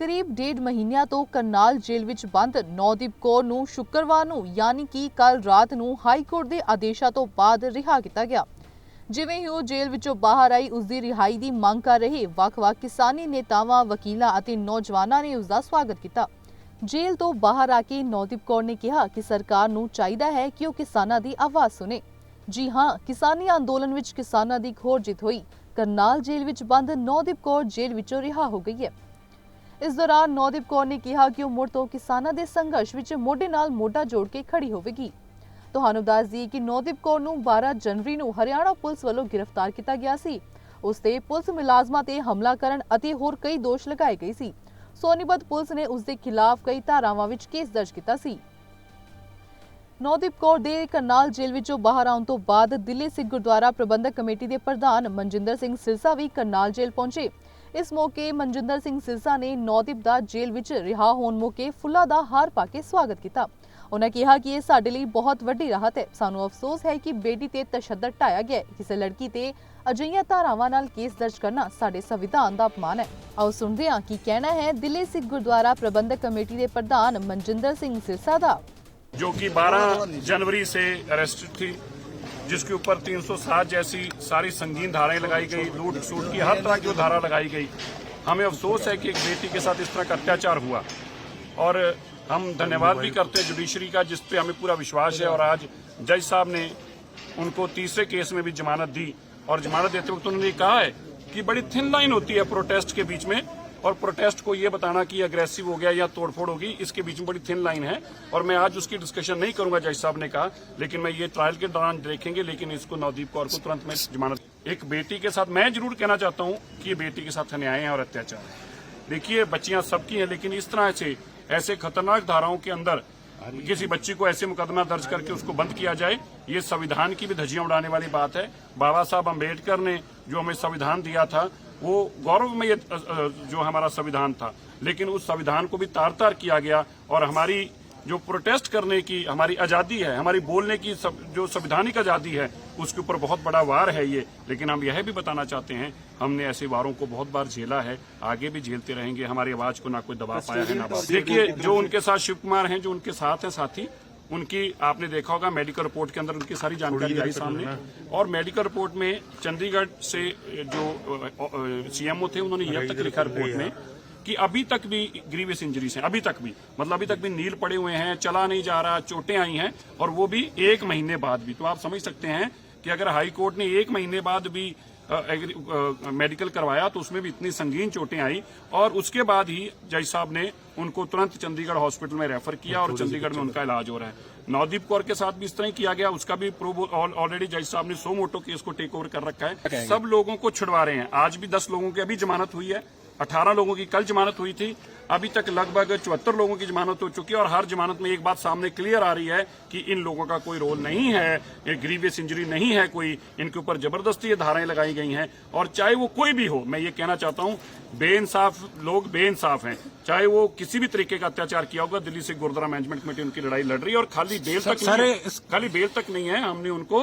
करीब 1.5 ਮਹੀਨਿਆਂ ਤੋਂ ਕਰਨਾਲ ਜੇਲ੍ਹ ਵਿੱਚ ਬੰਦ ਨੌਦੀਪ ਕੌਰ ਨੂੰ ਸ਼ੁੱਕਰਵਾਰ ਨੂੰ ਯਾਨੀ ਕਿ ਕੱਲ ਰਾਤ ਨੂੰ ਹਾਈ ਕੋਰਟ ਦੇ ਆਦੇਸ਼ਾਂ ਤੋਂ ਬਾਅਦ ਰਿਹਾ ਕੀਤਾ ਗਿਆ। ਜਿਵੇਂ ਹੀ ਉਹ ਜੇਲ੍ਹ ਵਿੱਚੋਂ ਬਾਹਰ ਆਈ, ਉਸ ਦੀ ਰਿਹਾਈ ਦੀ ਮੰਗ ਕਰ ਰਹੇ ਵੱਖ-ਵੱਖ ਕਿਸਾਨੀ ਨੇਤਾਵਾਂ, ਵਕੀਲਾਂ ਅਤੇ ਨੌਜਵਾਨਾਂ ਨੇ ਉਸ ਦਾ ਸਵਾਗਤ ਕੀਤਾ। ਜੇਲ੍ਹ ਤੋਂ ਬਾਹਰ ਆ ਕੇ ਨੌਦੀਪ ਕੌਰ ਨੇ ਕਿਹਾ ਕਿ ਸਰਕਾਰ ਨੂੰ ਚਾਹੀਦਾ ਹੈ ਕਿ ਉਹ ਕਿਸਾਨਾਂ ਦੀ ਆਵਾਜ਼ ਸੁਣੇ। जी हाँ, किसानी अंदोलन विच किसानां दी होर जित हुई। करनाल जेल विच बंद नौदीप कौर जेल विचों रिहा हो गई है। इस दौरान नौदीप कौर ने कहा कि वो मुड़ तो किसानां दे संघर्ष विच मोढे नाल मोढा जोड़ के खड़ी होवेगी। तुहानूं दस दईए कि नौदीप कौर नूं 12 जनवरी नूं हरियाणा पुलिस वल्लों गिरफ्तार किया गया सी। उस ते पुलिस मुलाजमां ते हमला करन अते होर कई दोष लगाए गए सी। सोनीपत पुलिस ने उस दे खिलाफ कई धारावां विच केस दर्ज किया सी। नौदीप कौर दे करनाल जेल विचों बाहर आउण तो बाद दिल्ली सिख गुरुद्वारा प्रबंधक कमेटी के प्रधान मनजिंदर सिंह सिरसा भी करनाल जेल पहुंचे। इस मौके मनजिंदर सिंह सिरसा ने नौदीप दा जेल विच रिहा होण मौके फुल्लां दा हार पा के स्वागत किया। उन्होंने कहा कि यह साडे लई बहुत वड्डी राहत है। सानूं अफसोस है कि बेटी ते तशद्दद ढाया गया है। किसी लड़की ते अजिहियां धारावां नाल केस दर्ज करना साडे संविधान दा अपमान है। आओ सुणदे हां की कहना है दिल्ली सिख गुरुद्वारा प्रबंधक कमेटी के प्रधान मनजिंदर सिंह सिरसा दा, जो कि 12 जनवरी से अरेस्टेड थी, जिसके ऊपर 307 जैसी सारी संगीन धाराएं लगाई गई, लूट सूट की हर तरह की धारा लगाई गई। हमें अफसोस है कि एक बेटी के साथ इस तरह का अत्याचार हुआ और हम धन्यवाद भी करते हैं जुडिशरी का, जिस पे हमें पूरा विश्वास है। और आज जज साहब ने उनको तीसरे केस में भी जमानत दी और जमानत देते वक्त उन्होंने कहा है कि बड़ी थिन लाइन होती है प्रोटेस्ट के बीच में, और प्रोटेस्ट को ये बताना कि अग्रेसिव हो गया या तोड़फोड़ होगी, इसके बीच में बड़ी थिन लाइन है। और मैं आज उसकी डिस्कशन नहीं करूंगा, जज साहब ने कहा, लेकिन मैं ये ट्रायल के दौरान देखेंगे। लेकिन इसको नौदीप कौर को तुरंत में जमानत, एक बेटी के साथ मैं जरूर कहना चाहता हूं कि ये बेटी के साथ अन्याय है और अत्याचार है। देखिए, बच्चियां सबकी हैं, लेकिन इस तरह से ऐसे खतरनाक धाराओं के अंदर किसी बच्ची को ऐसे मुकदमा दर्ज करके उसको बंद किया जाए, ये संविधान की भी धज्जियां उड़ाने वाली बात है। बाबा साहब अम्बेडकर ने जो हमें संविधान दिया था, वो गौरवमय जो हमारा संविधान था, लेकिन उस संविधान को भी तार तार किया गया। और हमारी जो प्रोटेस्ट करने की हमारी आज़ादी है, हमारी बोलने की जो संविधानिक आज़ादी है, उसके ऊपर बहुत बड़ा वार है ये। लेकिन हम यह भी बताना चाहते हैं, हमने ऐसे वारों को बहुत बार झेला है, आगे भी झेलते रहेंगे। हमारी आवाज को ना कोई दबा पाया है ना। देखिए, जो उनके साथ शिव कुमार हैं, जो उनके साथ हैं साथी, उनकी आपने देखा होगा मेडिकल रिपोर्ट के अंदर उनकी सारी जानकारी आई सामने। और मेडिकल रिपोर्ट में चंडीगढ़ से जो सीएमओ थे, उन्होंने यह तक लिखा रिपोर्ट में कि अभी तक भी ग्रीवियस इंजरीज हैं, अभी तक भी, मतलब अभी तक भी नील पड़े हुए हैं, चला नहीं जा रहा, चोटें आई हैं, और वो भी 1 महीने बाद भी। तो आप समझ सकते हैं कि अगर हाई कोर्ट ने 1 महीने बाद भी मेडिकल करवाया तो उसमें भी इतनी संगीन चोटें आई, और उसके बाद ही जज साहब ने उनको तुरंत चंडीगढ़ हॉस्पिटल में रेफर किया और चंडीगढ़ में उनका इलाज हो रहा है। नौदीप कौर के साथ भी इस तरह किया गया, उसका भी प्रूव ऑलरेडी जज साहब ने सो मोटो केस को टेक ओवर कर रखा है। सब लोगों को छुड़वा रहे हैं। आज भी 10 लोगों की अभी जमानत हुई है, 18 लोगों की कल जमानत हुई थी। अभी तक लगभग 74 लोगों की जमानत हो चुकी है। और हर जमानत में एक बात सामने क्लियर आ रही है कि इन लोगों का कोई रोल नहीं है, ये ग्रीवियस इंजरी नहीं है कोई, इनके ऊपर जबरदस्ती ये धाराएं लगाई गई हैं। और चाहे वो कोई भी हो, मैं ये कहना चाहता हूं, बेइंसाफ लोग बेइंसाफ हैं, चाहे वो किसी भी तरीके का अत्याचार किया होगा। दिल्ली से गुरुद्वारा मैनेजमेंट कमेटी उनकी लड़ाई लड़ रही है, और खाली बेल तक नहीं है, हमने उनको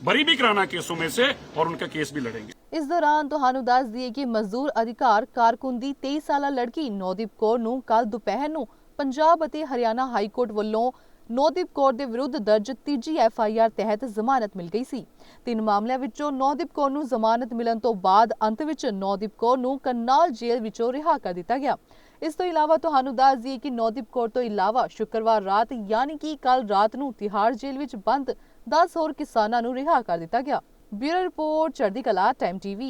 बरी भी कराना केसों में से, और उनका केस भी लड़ेंगे। इस दौरान तुहानू दस दिए कि मजदूर अधिकार कारकुन दी 23 साला लड़की नौदीप कौर नूं कल दोपहर नूं पंजाब अते हरियाणा हाई कोर्ट वल्लों नौदीप कौर दे विरुद्ध दर्ज तीजी FIR तहत जमानत मिल गई सी। 3 मामलिਆਂ ਵਿੱਚੋਂ नौदीप कौर नूं जमानत मिलन तो बाद अंत विच नौदीप कौर नूं करनाल जेल विचों रिहा कर दिता गया। इस तो इलावा तुहानू दस दिए कि नौदीप कौर तो इलावा शुक्रवार रात यानी कि कल रात नूं तिहाड़ जेल विच बंद 10 होर किसानां नूं रिहा कर दिता गया। ब्यूरो रिपोर्ट, चढ़दी कला, टाइम TV।